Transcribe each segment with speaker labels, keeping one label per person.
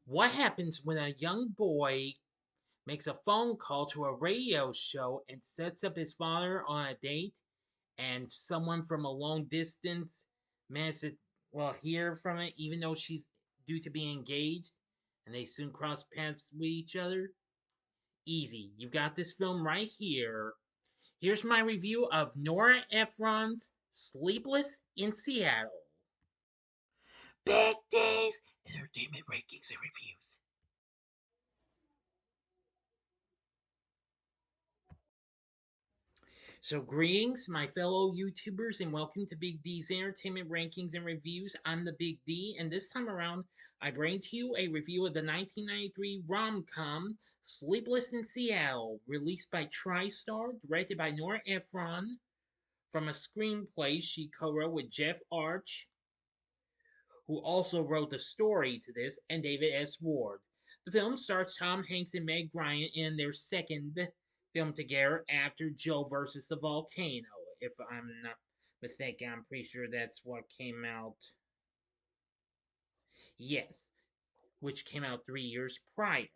Speaker 1: What happens when a young boy makes a phone call to a radio show and sets up his father on a date, and someone from a long distance manages to, hear from it, even though she's due to be engaged, and they soon cross paths with each other? Easy. You've got this film right here. Here's my review of Nora Ephron's Sleepless in Seattle. Big Days Entertainment Rankings and Reviews. So, greetings, my fellow YouTubers, and welcome to Big D's Entertainment Rankings and Reviews. I'm the Big D, and this time around, I bring to you a review of the 1993 rom-com Sleepless in Seattle, released by TriStar, directed by Nora Ephron, from a screenplay she co-wrote with Jeff Arch, who also wrote the story to this, and David S. Ward. The film stars Tom Hanks and Meg Ryan in their second film together after Joe versus the Volcano. If I'm not mistaken, I'm pretty sure that's what came out. Yes, which came out 3 years prior.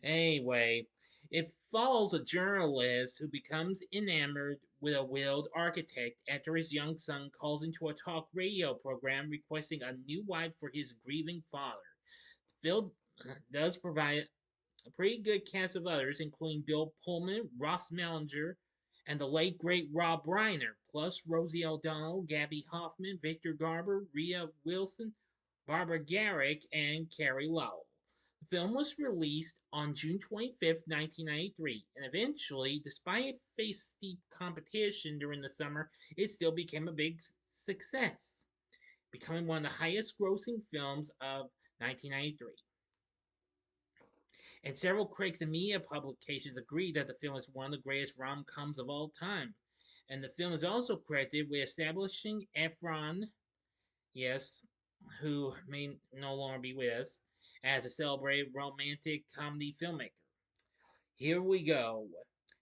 Speaker 1: Anyway, it follows a journalist who becomes enamored with a widowed architect after his young son calls into a talk radio program requesting a new wife for his grieving father. The film does provide a pretty good cast of others, including Bill Pullman, Ross Malinger, and the late great Rob Reiner, plus Rosie O'Donnell, Gabby Hoffman, Victor Garber, Rhea Wilson, Barbara Garrick, and Carrie Lowell. The film was released on June 25th, 1993, and eventually, despite it faced steep competition during the summer, it still became a big success, becoming one of the highest grossing films of 1993. And several critics and media publications agree that the film is one of the greatest rom-coms of all time. And the film is also credited with establishing Ephron, yes, who may no longer be with us, as a celebrated romantic comedy filmmaker. Here we go.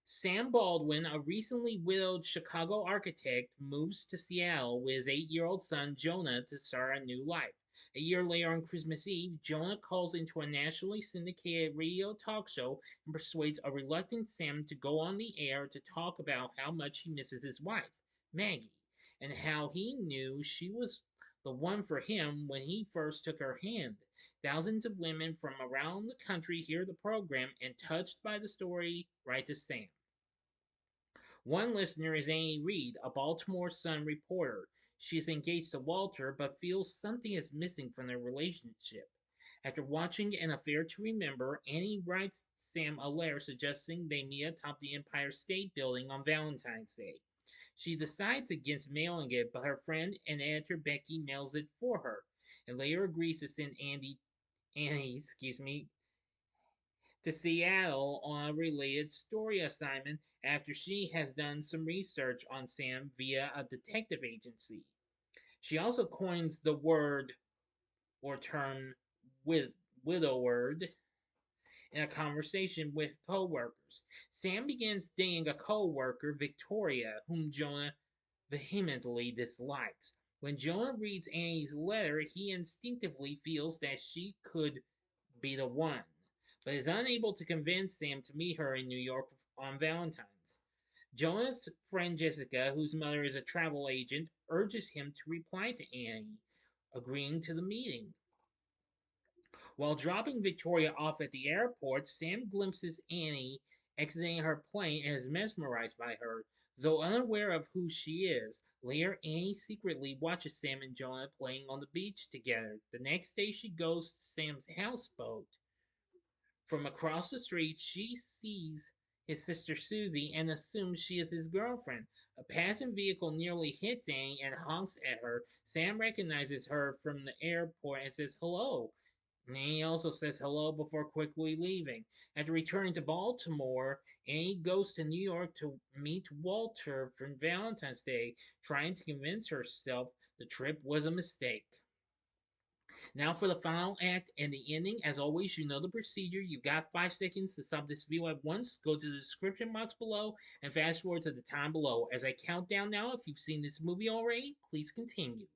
Speaker 1: Sam Baldwin, a recently widowed Chicago architect, moves to Seattle with his 8-year-old son Jonah to start a new life. A year later, on Christmas Eve, Jonah calls into a nationally syndicated radio talk show and persuades a reluctant Sam to go on the air to talk about how much he misses his wife, Maggie, and how he knew she was the one for him when he first took her hand. Thousands of women from around the country hear the program and, touched by the story, write to Sam. One listener is Annie Reed, a Baltimore Sun reporter. She is engaged to Walter but feels something is missing from their relationship. After watching An Affair to Remember, Annie writes Sam a letter suggesting they meet atop the Empire State Building on Valentine's Day. She decides against mailing it, but her friend and editor Becky mails it for her, and later agrees to send Annie, to Seattle on a related story assignment after she has done some research on Sam via a detective agency. She also coins the word or term with widowed in a conversation with coworkers. Sam begins dating a coworker, Victoria, whom Jonah vehemently dislikes. When Jonah reads Annie's letter, he instinctively feels that she could be the one, but is unable to convince Sam to meet her in New York on Valentine's. Jonah's friend Jessica, whose mother is a travel agent, urges him to reply to Annie, agreeing to the meeting. While dropping Victoria off at the airport, Sam glimpses Annie exiting her plane and is mesmerized by her, though unaware of who she is. Later, Annie secretly watches Sam and Jonah playing on the beach together. The next day, she goes to Sam's houseboat. From across the street, she sees his sister Susie and assumes she is his girlfriend. A passing vehicle nearly hits Annie and honks at her. Sam recognizes her from the airport and says hello. Annie also says hello before quickly leaving. After returning to Baltimore, Annie goes to New York to meet Walter for Valentine's Day, trying to convince herself the trip was a mistake. Now for the final act and the ending. As always, you know the procedure. You've got 5 seconds to stop this video at once. Go to the description box below and fast forward to the time below. As I count down now, if you've seen this movie already, please continue.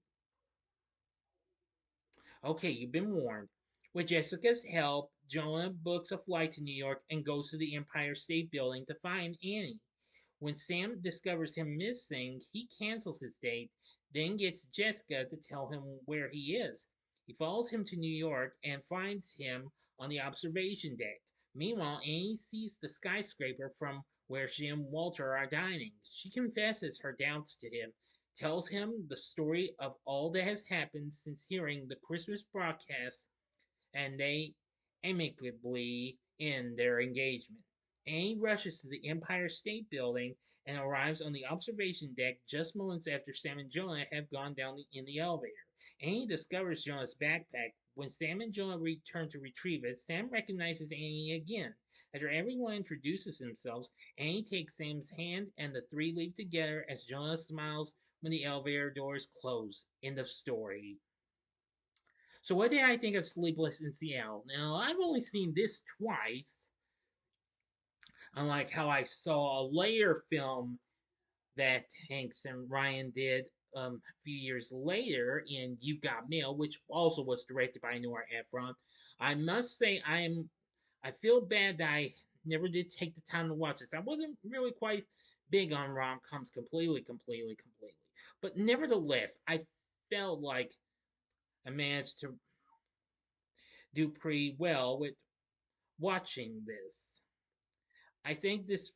Speaker 1: Okay, you've been warned. With Jessica's help, Jonah books a flight to New York and goes to the Empire State Building to find Annie. When Sam discovers him missing, he cancels his date, then gets Jessica to tell him where he is. He follows him to New York and finds him on the observation deck. Meanwhile, Annie sees the skyscraper from where she and Walter are dining. She confesses her doubts to him, tells him the story of all that has happened since hearing the Christmas broadcast, and they amicably end their engagement. Annie rushes to the Empire State Building and arrives on the observation deck just moments after Sam and Jonah have gone down in the elevator. Annie discovers Jonah's backpack. When Sam and Jonah return to retrieve it, Sam recognizes Annie again. After everyone introduces themselves, Annie takes Sam's hand and the three leave together as Jonah smiles when the elevator doors close. End of story. So, what did I think of Sleepless in Seattle? Now, I've only seen this twice, unlike how I saw a later film that Hanks and Ryan did a few years later in You've Got Mail, which also was directed by Nora Ephron. I must say, I feel bad that I never did take the time to watch this. I wasn't really quite big on rom coms completely. But nevertheless, I felt like I managed to do pretty well with watching this. I think this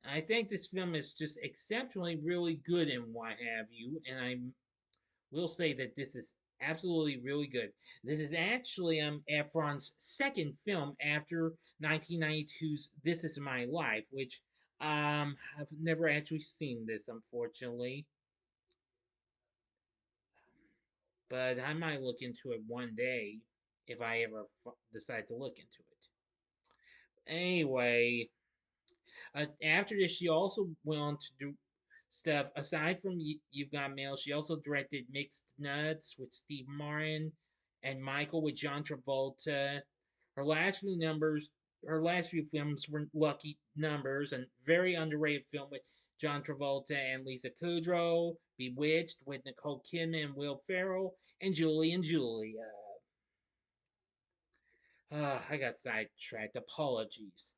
Speaker 1: I think this film is just exceptionally really good and what have you, and I will say that this is absolutely really good. This is actually Efron's second film after 1992's This Is My Life, which I've never actually seen this unfortunately, but I might look into it one day if I ever decide to look into it. Anyway, after this, she also went on to do stuff aside from You've Got Mail. She also directed Mixed Nuts with Steve Martin and Michael with John Travolta. Her last few numbers, her last few films were Lucky Numbers, a very underrated film with John Travolta and Lisa Kudrow. Bewitched with Nicole Kidman and Will Ferrell, and Julie and Julia. I got sidetracked. Apologies.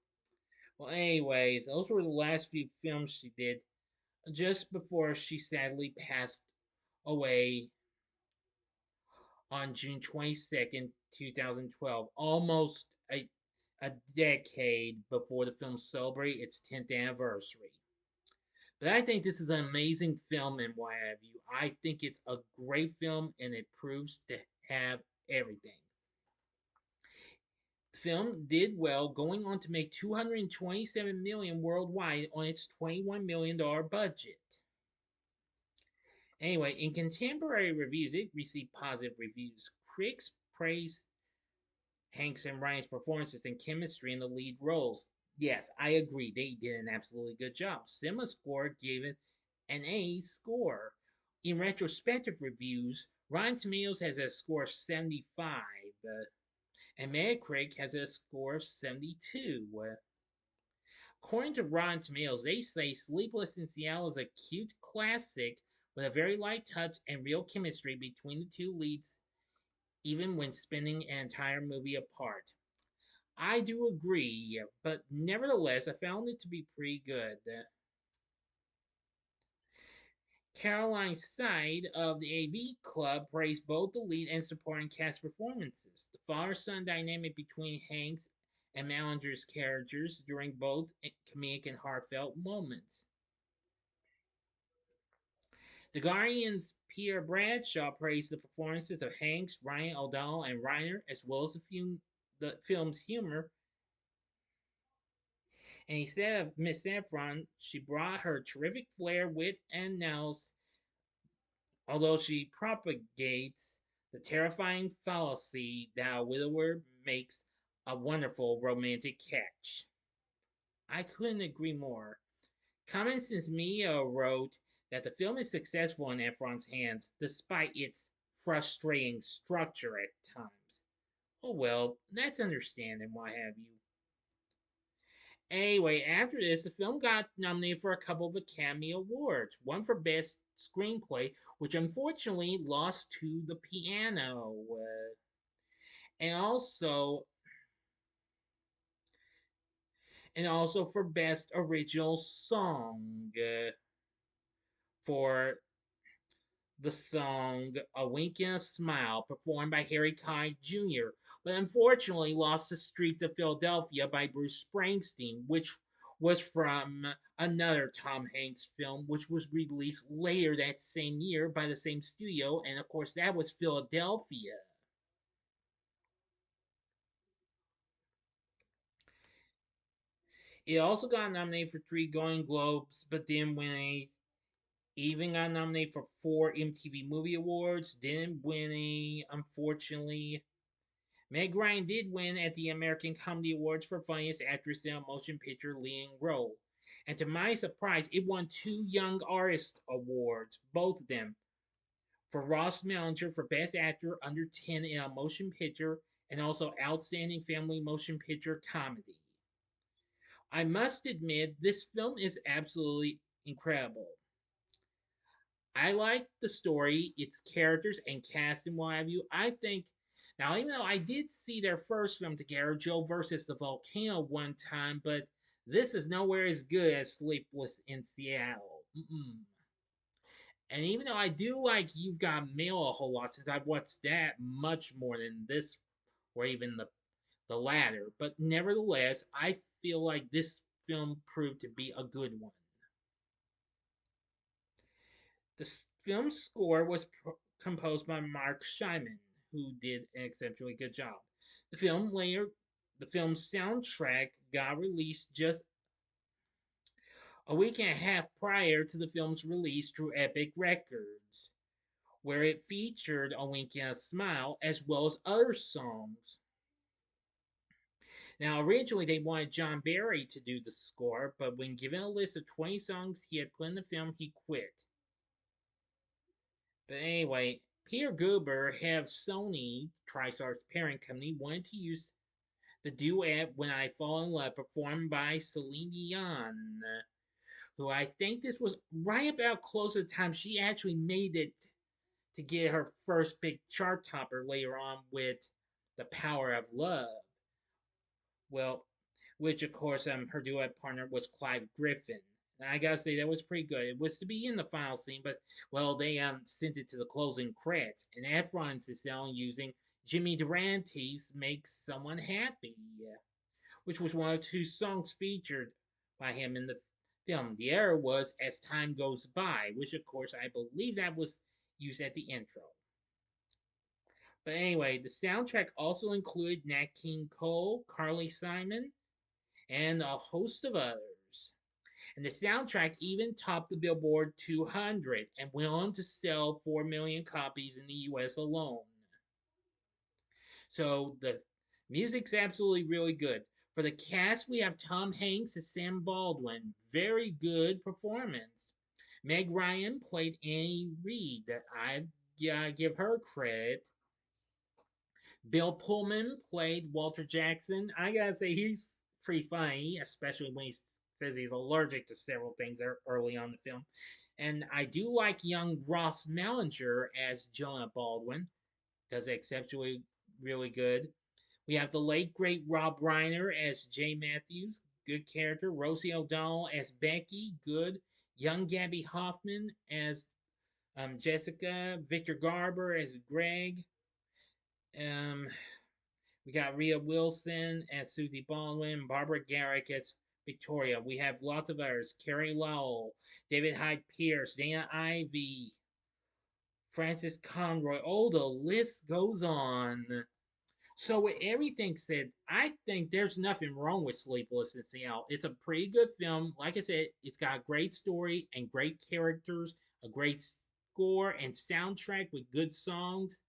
Speaker 1: Well, anyway, those were the last few films she did just before she sadly passed away on June 22nd, 2012, almost a decade before the film celebrated its 10th anniversary. But I think this is an amazing film and what have you. I think it's a great film and it proves to have everything. The film did well, going on to make 227 million worldwide on its $21 million budget. Anyway, in contemporary reviews, it received positive reviews. Critics praised Hanks and Ryan's performances and chemistry in the lead roles. Yes, I agree, they did an absolutely good job. CinemaScore gave it an A score. In retrospective reviews, Rotten Tomatoes has a score of 75, and Metacritic has a score of 72. According to Rotten Tomatoes, they say Sleepless in Seattle is a cute classic with a very light touch and real chemistry between the two leads, even when spending an entire movie apart. I do agree, but nevertheless, I found it to be pretty good. Caroline Side of the AV Club praised both the lead and supporting cast performances. The father son dynamic between Hanks and Malinger's characters during both comedic and heartfelt moments. The Guardian's Pierre Bradshaw praised the performances of Hanks, Ryan O'Donnell, and Reiner, as well as the film's humor. And he said of Miss Saffron, she brought her terrific flair, wit, and nous, although she propagates the terrifying fallacy that a widower makes a wonderful romantic catch. I couldn't agree more. Common Sense Media wrote that the film is successful in Efron's hands despite its frustrating structure at times. Oh well, that's understanding, what have you. Anyway, after this, the film got nominated for a couple of Academy Awards. One for Best Screenplay, which unfortunately lost to The Piano. and also for best original song for the song A Wink and a Smile, performed by Harry Connick Jr., but unfortunately lost the Streets of Philadelphia by Bruce Springsteen, which was from another Tom Hanks film, which was released later that same year by the same studio, and of course, that was Philadelphia. It also got nominated for 3 Golden Globes, but didn't win any. Even got nominated for 4 MTV Movie Awards, didn't win any, unfortunately. Meg Ryan did win at the American Comedy Awards for Funniest Actress in a Motion Picture Leading Role. And to my surprise, it won 2 Young Artist Awards, both of them. For Ross Malinger for Best Actor Under 10 in a Motion Picture, and also Outstanding Family Motion Picture Comedy. I must admit, this film is absolutely incredible. I like the story, its characters, and cast, and what have you. I think now, even though I did see their first film together, Joe versus the Volcano, one time, but this is nowhere as good as Sleepless in Seattle. Mm-mm. And even though I do like You've Got Mail a whole lot, since I've watched that much more than this, or even the latter, but nevertheless, I feel like this film proved to be a good one. The film's score was composed by Mark Scheinman, who did an exceptionally good job. The film later, the film's soundtrack got released just a week and a half prior to the film's release through Epic Records, where it featured A Wink and a Smile as well as other songs. Now, originally they wanted John Barry to do the score, but when given a list of 20 songs he had put in the film, he quit. But anyway, Peter Guber, head of Sony, TriStar's parent company, wanted to use the duet When I Fall in Love, performed by Celine Dion, who I think this was right about close to the time she actually made it to get her first big chart topper later on with The Power of Love. Well, which of course her duet partner was Clive Griffin. And I gotta say that was pretty good. It was to be in the final scene, but well they sent it to the closing credits, and Efron insisted on using Jimmy Durante's "Make Someone Happy," which was one of 2 songs featured by him in the film. The other was "As Time Goes By," which of course I believe that was used at the intro. But anyway, the soundtrack also included Nat King Cole, Carly Simon, and a host of others. And the soundtrack even topped the Billboard 200 and went on to sell 4 million copies in the US alone. So the music's absolutely really good. For the cast, we have Tom Hanks as Sam Baldwin. Very good performance. Meg Ryan played Annie Reed. I gotta give her credit. Bill Pullman played Walter Jackson. I gotta say, he's pretty funny, especially when he says he's allergic to several things early on in the film. And I do like young Ross Malinger as Jonah Baldwin. Does exceptionally really good. We have the late great Rob Reiner as Jay Matthews, good character. Rosie O'Donnell as Becky, good. Young Gabby Hoffman as Jessica. Victor Garber as Greg. Um, we got Rhea Wilson as Susie Baldwin, Barbara Garrick as Victoria. We have lots of others: Carrie Lowell, David Hyde Pierce, Dana Ivey, Francis Conroy. Oh, the list goes on. So, with everything said, I think there's nothing wrong with Sleepless in Seattle. It's a pretty good film. Like I said, it's got a great story and great characters, a great score and soundtrack with good songs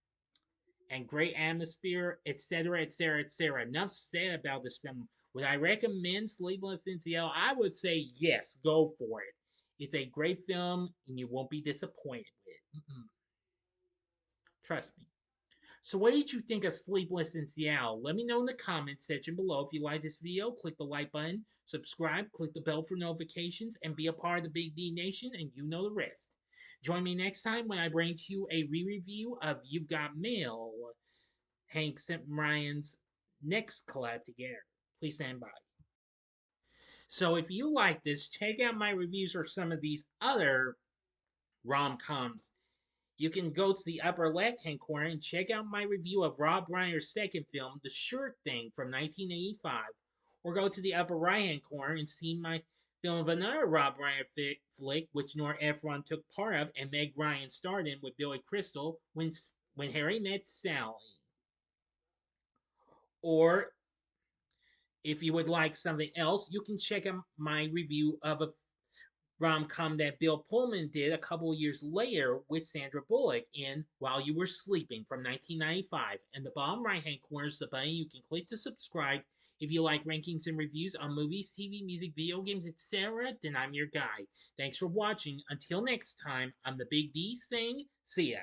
Speaker 1: and great atmosphere, etc., etc., etc. Enough said about this film. Would I recommend Sleepless in Seattle? I would say yes, go for it. It's a great film, and you won't be disappointed with it. Mm-mm. Trust me. So, what did you think of Sleepless in Seattle? Let me know in the comments section below. If you like this video, click the like button, subscribe, click the bell for notifications, and be a part of the Big D Nation, and you know the rest. Join me next time when I bring to you a re-review of You've Got Mail. Hanks and Ryan's next collab together. Please stand by. So if you like this, check out my reviews for some of these other rom-coms. You can go to the upper left-hand corner and check out my review of Rob Reiner's second film, The Sure Thing from 1985, or go to the upper right-hand corner and see my film of another Rob Reiner flick, which Nora Ephron took part of and Meg Ryan starred in with Billy Crystal, When Harry Met Sally. Or if you would like something else, you can check out my review of a rom-com that Bill Pullman did a couple years later with Sandra Bullock in While You Were Sleeping from 1995. And the bottom right-hand corner is the button you can click to subscribe. If you like rankings and reviews on movies, TV, music, video games, etc., then I'm your guy. Thanks for watching. Until next time, I'm the Big D saying, see ya.